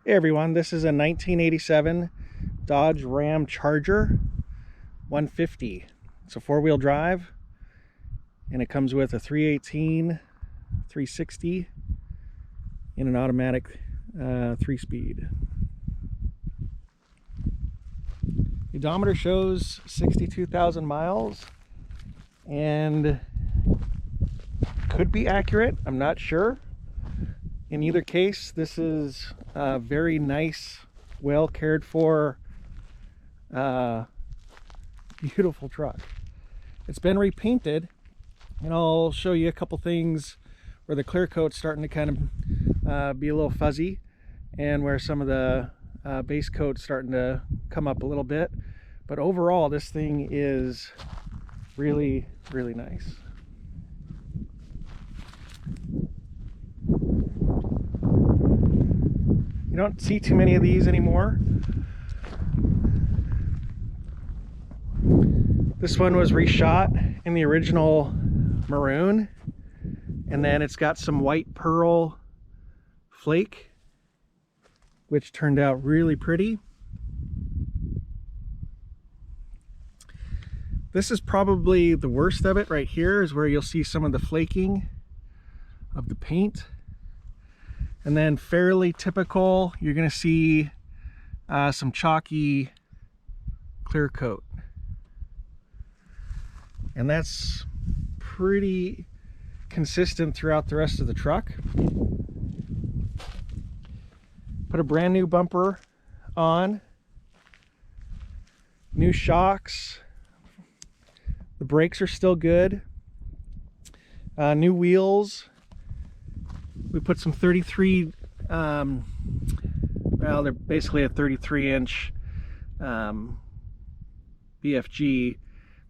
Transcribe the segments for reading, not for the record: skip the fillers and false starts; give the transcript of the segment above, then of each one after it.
Hey everyone, this is a 1987 Dodge Ramcharger 150. It's a four-wheel drive and it comes with a 318, 360 and an automatic 3-speed. The odometer shows 62,000 miles and could be accurate, I'm not sure. In either case, this is a very nice, well cared for, beautiful truck. It's been repainted, and I'll show you a couple things where the clear coat's starting to kind of be a little fuzzy, and where some of the base coat's starting to come up a little bit. But overall, this thing is really, really nice. You don't see too many of these anymore. This one was reshot in the original maroon, and then it's got some white pearl flake, which turned out really pretty. This is probably the worst of it right here, is where you'll see some of the flaking of the paint. And then fairly typical, you're going to see some chalky clear coat. And that's pretty consistent throughout the rest of the truck. Put a brand new bumper on. New shocks. The brakes are still good. New wheels. We put some 33, well, they're basically a 33-inch BFG.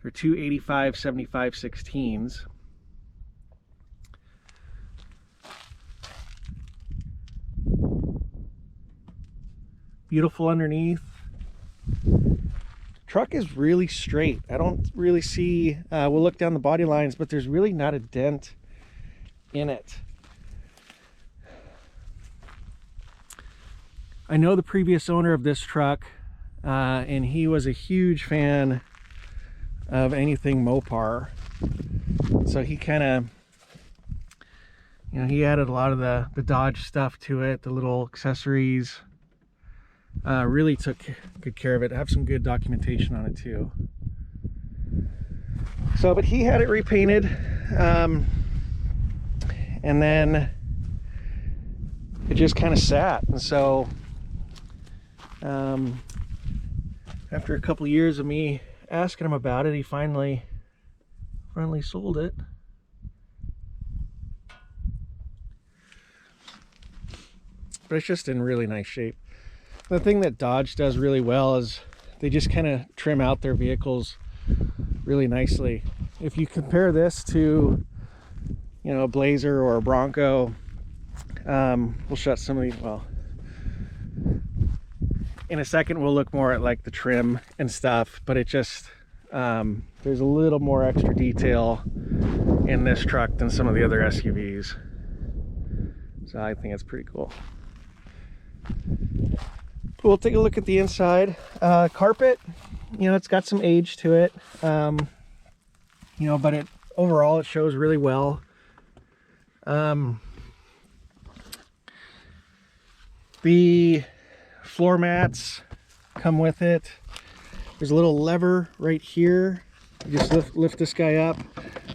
They're 285/75/16s. Beautiful underneath. Truck is really straight. I don't really see, we'll look down the body lines, but there's really not a dent in it. I know the previous owner of this truck, and he was a huge fan of anything Mopar. So he kind of, you know, he added a lot of the Dodge stuff to it, the little accessories. Really took good care of it. I have some good documentation on it too. So, but he had it repainted, and then it just kind of sat. And so after a couple years of me asking him about it, he finally sold it. But it's just in really nice shape. The thing that Dodge does really well is they just kind of trim out their vehicles really nicely. If you compare this to, you know, a Blazer or a Bronco, we'll shut some of these, well, in a second we'll look more at like the trim and stuff, but it just, there's a little more extra detail in this truck than some of the other SUVs. So I think it's pretty cool. We'll take a look at the inside. Carpet, you know, it's got some age to it, you know, but overall it shows really well. The floor mats come with it. There's a little lever right here. You just lift this guy up,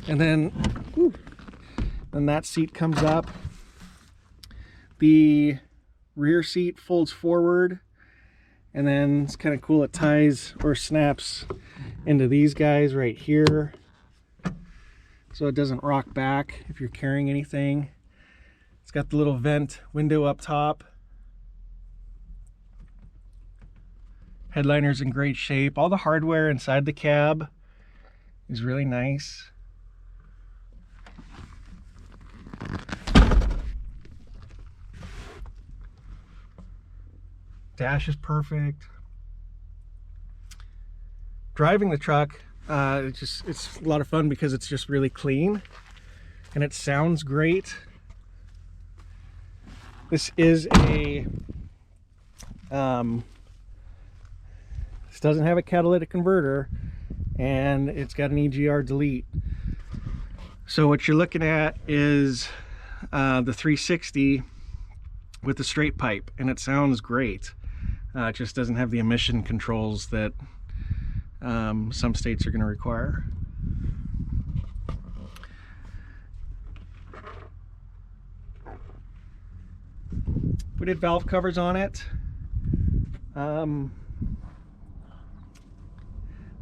and then that seat comes up. The rear seat folds forward, and then it's kind of cool, it ties or snaps into these guys right here, so it doesn't rock back if you're carrying anything. It's got the little vent window up top. Headliner's in great shape. All the hardware inside the cab is really nice. Dash is perfect. Driving the truck, it's a lot of fun because it's just really clean and it sounds great. This is a This doesn't have a catalytic converter, and it's got an Egr Delete. So what you're looking at is the 360 with the straight pipe, and it sounds great. It just doesn't have the emission controls that some states are going to require. We did valve covers on it. The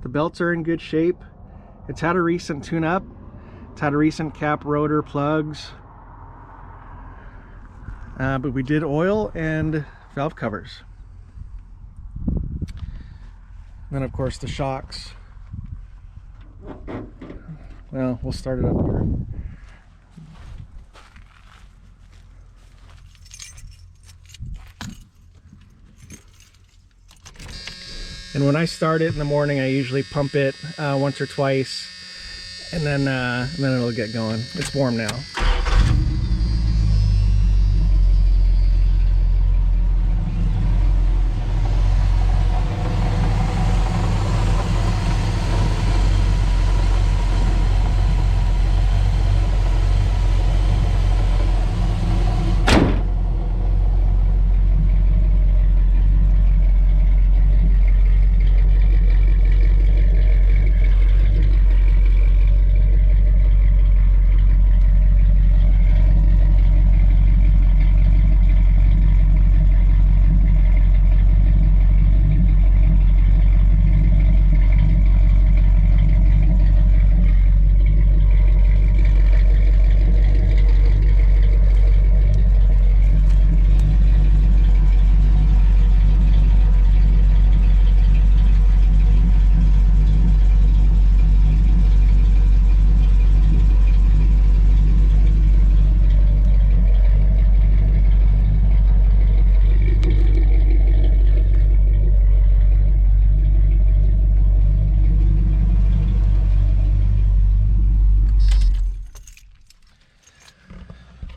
belts are in good shape. It's had a recent tune-up. It's had a recent cap, rotor, plugs. But we did oil and valve covers. And then of course the shocks. Well, we'll start it up here. And when I start it in the morning, I usually pump it once or twice, and then it'll get going. It's warm now.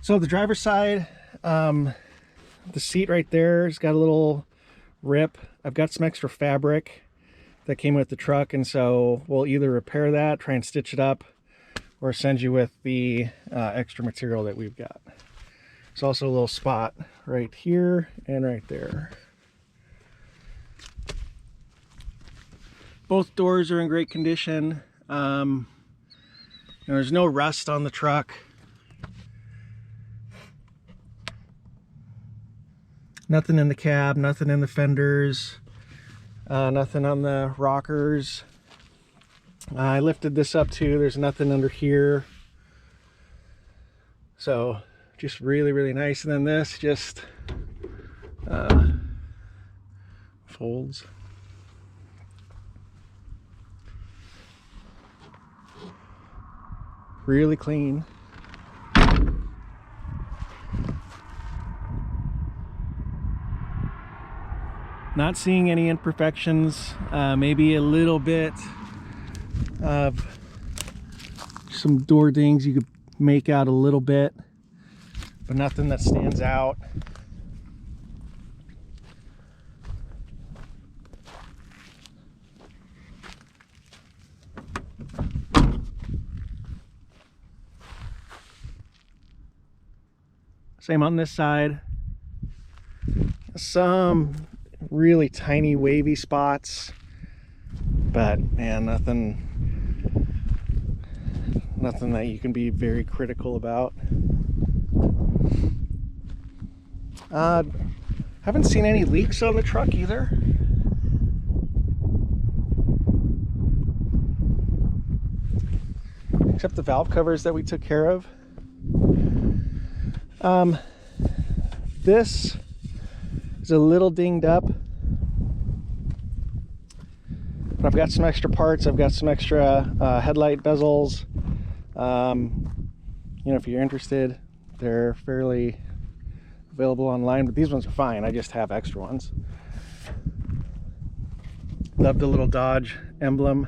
So the driver's side, the seat right there has got a little rip. I've got some extra fabric that came with the truck, and so we'll either repair that, try and stitch it up, or send you with the extra material that we've got. There's also a little spot right here and right there. Both doors are in great condition. There's no rust on the truck. Nothing in the cab, nothing in the fenders, nothing on the rockers. I lifted this up too, there's nothing under here. So just really, really nice. And then this just folds. Really clean. Not seeing any imperfections, maybe a little bit of some door dings you could make out a little bit, but nothing that stands out. Same on this side. Some really tiny wavy spots, but man, nothing that you can be very critical about. Haven't seen any leaks on the truck either. Except the valve covers that we took care of. This is a little dinged up, but I've got some extra parts. I've got some extra headlight bezels. You know, if you're interested, they're fairly available online, but these ones are fine. I just have extra ones. Love the little Dodge emblem,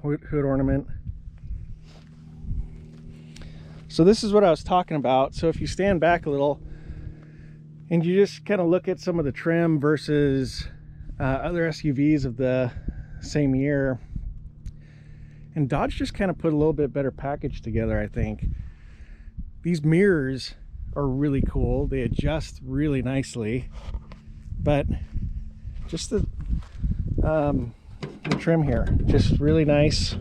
hood ornament. So this is what I was talking about. So if you stand back a little, And you just kind of look at some of the trim versus other SUVs of the same year, and Dodge just kind of put a little bit better package together, I think. These mirrors are really cool. They adjust really nicely, but just the trim here, just really nice.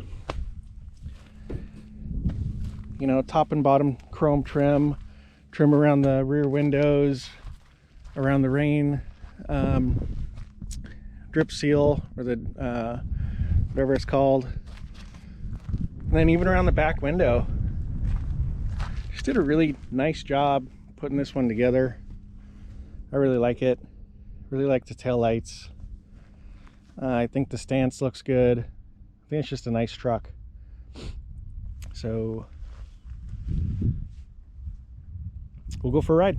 You know, top and bottom chrome trim around the rear windows, around the rain drip seal, or the whatever it's called, and then even around the back window. Just did a really nice job putting this one together. I really like it. Really like the tail lights. I think the stance looks good. I think it's just a nice truck. So we'll go for a ride.